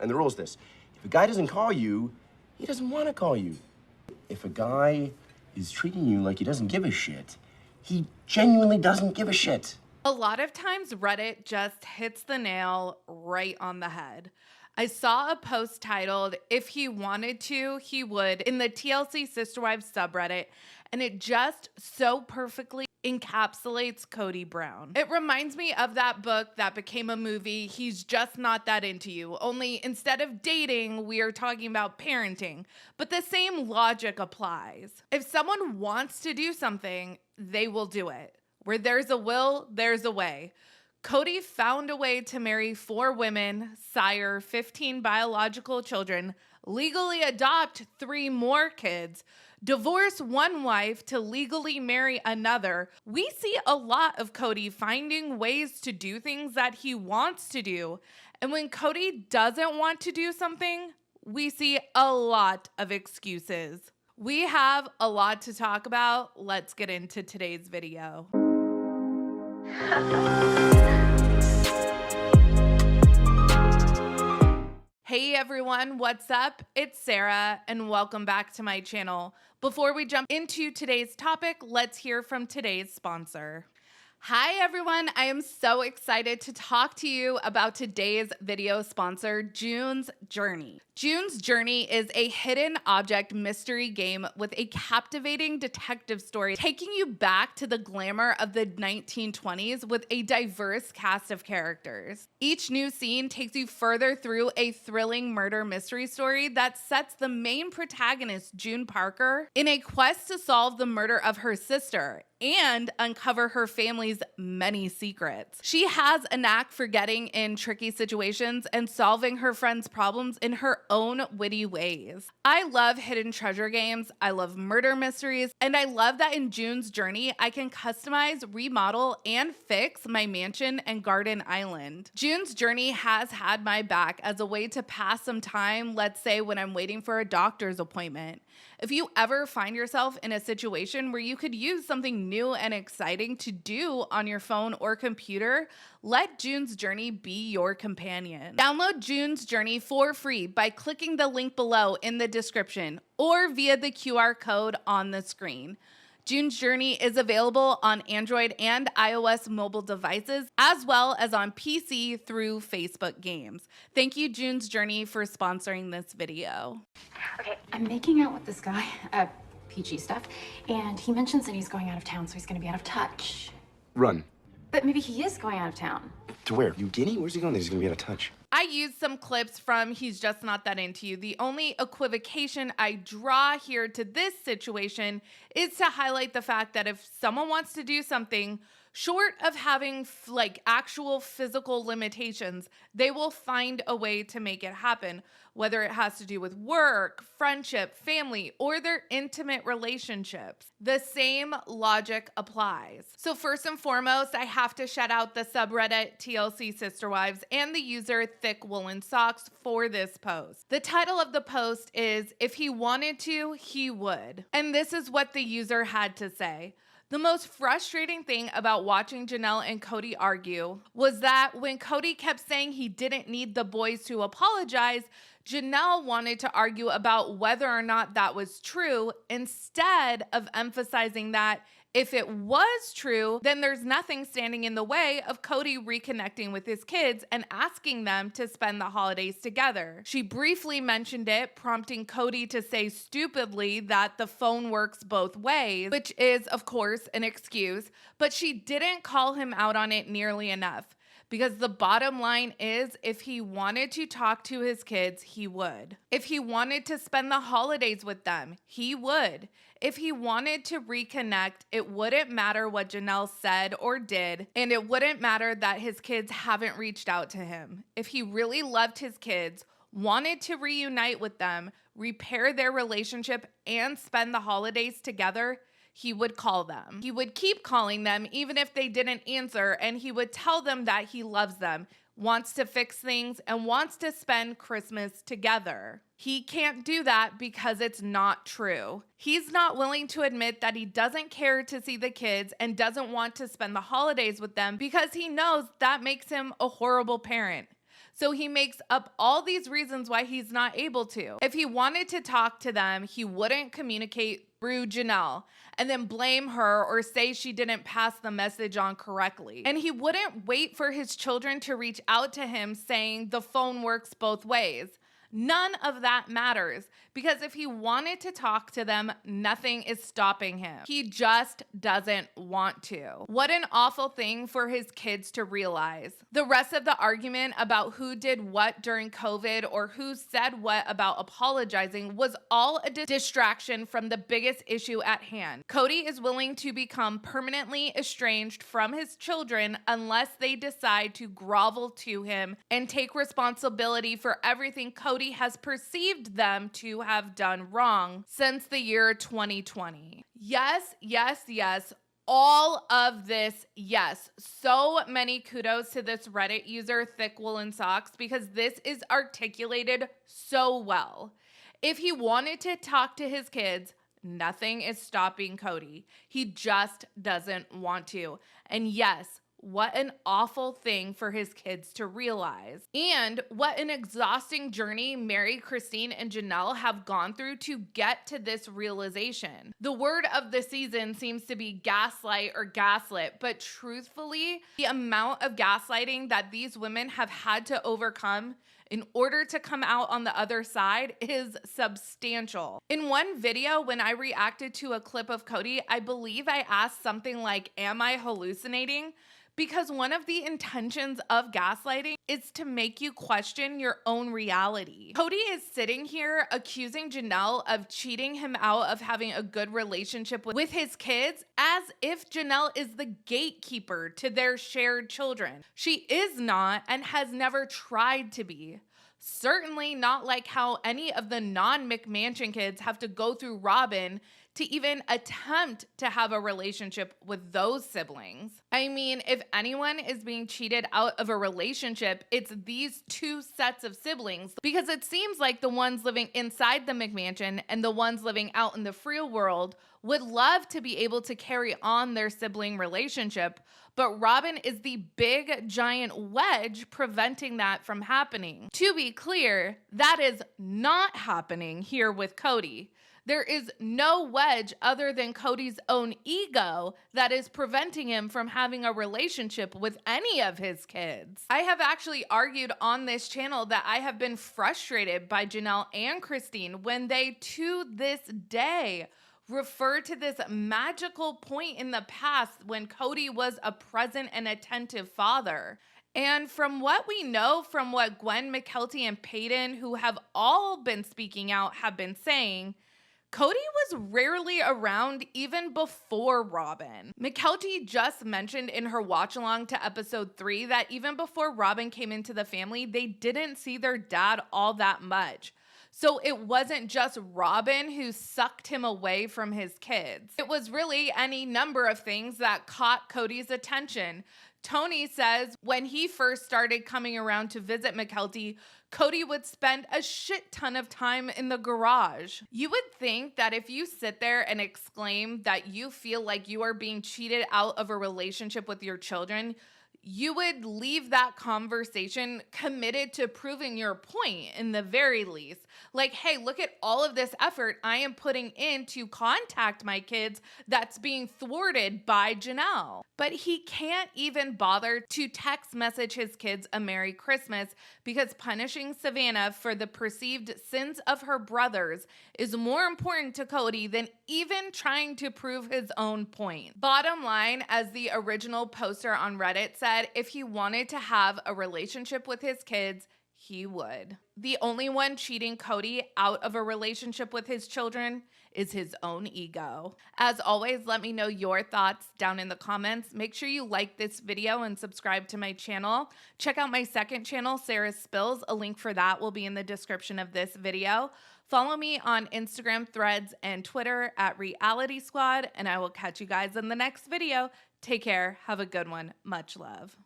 And the rule's this. If a guy doesn't call you, he doesn't want to call you. If a guy is treating you like he doesn't give a shit, he genuinely doesn't give a shit. A lot of times Reddit just hits the nail right on the head. I saw a post titled, "If he wanted to, he would," in the TLC Sister Wives subreddit, and it just so perfectly encapsulates Kody Brown. It reminds me of that book that became a movie, He's Just Not That Into You, only instead of dating, we are talking about parenting. But the same logic applies. If someone wants to do something, they will do it. Where there's a will, there's a way. Kody found a way to marry 4 women, sire 15 biological children, legally adopt 3 more kids, divorce 1 wife to legally marry another. We see a lot of Kody finding ways to do things that he wants to do. And when Kody doesn't want to do something, we see a lot of excuses. We have a lot to talk about. Let's get into today's video. Hey everyone, what's up? It's Sarah and welcome back to my channel. Before we jump into today's topic, let's hear from today's sponsor. Hi everyone, I am so excited to talk to you about today's video sponsor, June's Journey. June's Journey is a hidden object mystery game with a captivating detective story taking you back to the glamour of the 1920s with a diverse cast of characters. Each new scene takes you further through a thrilling murder mystery story that sets the main protagonist, June Parker, in a quest to solve the murder of her sister and uncover her family's many secrets. She has a knack for getting in tricky situations and solving her friends' problems in her own witty ways. I love hidden treasure games, I love murder mysteries, and I love that in June's Journey, I can customize, remodel, and fix my mansion and garden island. June's Journey has had my back as a way to pass some time, let's say when I'm waiting for a doctor's appointment. If you ever find yourself in a situation where you could use something new and exciting to do on your phone or computer, let June's Journey be your companion. Download June's Journey for free by clicking the link below in the description or via the QR code on the screen. June's Journey is available on Android and iOS mobile devices, as well as on PC through Facebook Games. Thank you, June's Journey, for sponsoring this video. Okay, I'm making out with this guy, PG stuff, and he mentions that he's going out of town, so he's gonna be out of touch. Run. But maybe he is going out of town. To where? New Guinea? Where's he going? He's gonna be out of touch. I used some clips from He's Just Not That Into You. The only equivocation I draw here to this situation is to highlight the fact that if someone wants to do something, short of having actual physical limitations, they will find a way to make it happen, whether it has to do with work, friendship, family, or their intimate relationships. The same logic applies. So first and foremost, I have to shout out the subreddit TLC Sister Wives and the user Thick Woolen Socks for this post. The title of the post is, "If he wanted to, he would." And this is what the user had to say. The most frustrating thing about watching Janelle and Kody argue was that when Kody kept saying he didn't need the boys to apologize, Janelle wanted to argue about whether or not that was true instead of emphasizing that if it was true, then there's nothing standing in the way of Kody reconnecting with his kids and asking them to spend the holidays together. She briefly mentioned it, prompting Kody to say stupidly that the phone works both ways, which is, of course, an excuse, but she didn't call him out on it nearly enough. Because the bottom line is, if he wanted to talk to his kids, he would. If he wanted to spend the holidays with them, he would. If he wanted to reconnect, it wouldn't matter what Janelle said or did, and it wouldn't matter that his kids haven't reached out to him. If he really loved his kids, wanted to reunite with them, repair their relationship, and spend the holidays together, he would call them. He would keep calling them even if they didn't answer, and he would tell them that he loves them, wants to fix things, and wants to spend Christmas together. He can't do that because it's not true. He's not willing to admit that he doesn't care to see the kids and doesn't want to spend the holidays with them because he knows that makes him a horrible parent. So he makes up all these reasons why he's not able to. If he wanted to talk to them, he wouldn't communicate through Janelle and then blame her or say she didn't pass the message on correctly. And he wouldn't wait for his children to reach out to him saying the phone works both ways. None of that matters because if he wanted to talk to them, nothing is stopping him. He just doesn't want to. What an awful thing for his kids to realize. The rest of the argument about who did what during COVID or who said what about apologizing was all a distraction from the biggest issue at hand. Kody is willing to become permanently estranged from his children unless they decide to grovel to him and take responsibility for everything Kody has perceived them to have done wrong since the year 2020. Yes, yes, yes. All of this, yes. So many kudos to this Reddit user, Thick Woolen Socks, because this is articulated so well. If he wanted to talk to his kids, nothing is stopping Kody. He just doesn't want to. And yes, what an awful thing for his kids to realize. And what an exhausting journey Mary, Christine, and Janelle have gone through to get to this realization. The word of the season seems to be gaslight or gaslit, but truthfully, the amount of gaslighting that these women have had to overcome in order to come out on the other side is substantial. In one video, when I reacted to a clip of Kody, I believe I asked something like, "Am I hallucinating?" Because one of the intentions of gaslighting is to make you question your own reality. Kody is sitting here accusing Janelle of cheating him out of having a good relationship with his kids as if Janelle is the gatekeeper to their shared children. She is not and has never tried to be. Certainly not like how any of the non-McMansion kids have to go through Robin to even attempt to have a relationship with those siblings. I mean, if anyone is being cheated out of a relationship, it's these two sets of siblings, because it seems like the ones living inside the McMansion and the ones living out in the real world would love to be able to carry on their sibling relationship, but Robin is the big giant wedge preventing that from happening. To be clear, that is not happening here with Kody. There is no wedge other than Kody's own ego that is preventing him from having a relationship with any of his kids. I have actually argued on this channel that I have been frustrated by Janelle and Christine when they, to this day, refer to this magical point in the past when Kody was a present and attentive father. And from what we know, from what Gwen, McKelty, and Peyton, who have all been speaking out, have been saying, Kody was rarely around even before Robin. McKelty just mentioned in her watch along to episode 3 that even before Robin came into the family, they didn't see their dad all that much. So it wasn't just Robin who sucked him away from his kids. It was really any number of things that caught Kody's attention. Tony says when he first started coming around to visit McKelty, Kody would spend a shit ton of time in the garage. You would think that if you sit there and exclaim that you feel like you are being cheated out of a relationship with your children, you would leave that conversation committed to proving your point in the very least. Like, hey, look at all of this effort I am putting in to contact my kids that's being thwarted by Janelle. But he can't even bother to text message his kids a Merry Christmas because punishing Savannah for the perceived sins of her brothers is more important to Kody than even trying to prove his own point. Bottom line, as the original poster on Reddit said, if he wanted to have a relationship with his kids, he would. The only one cheating Kody out of a relationship with his children is his own ego. As always, let me know your thoughts down in the comments. Make sure you like this video and subscribe to my channel. Check out my second channel, Sarah's Spills. A link for that will be in the description of this video. Follow me on Instagram, Threads, and Twitter at Reality Squad, and I will catch you guys in the next video. Take care. Have a good one. Much love.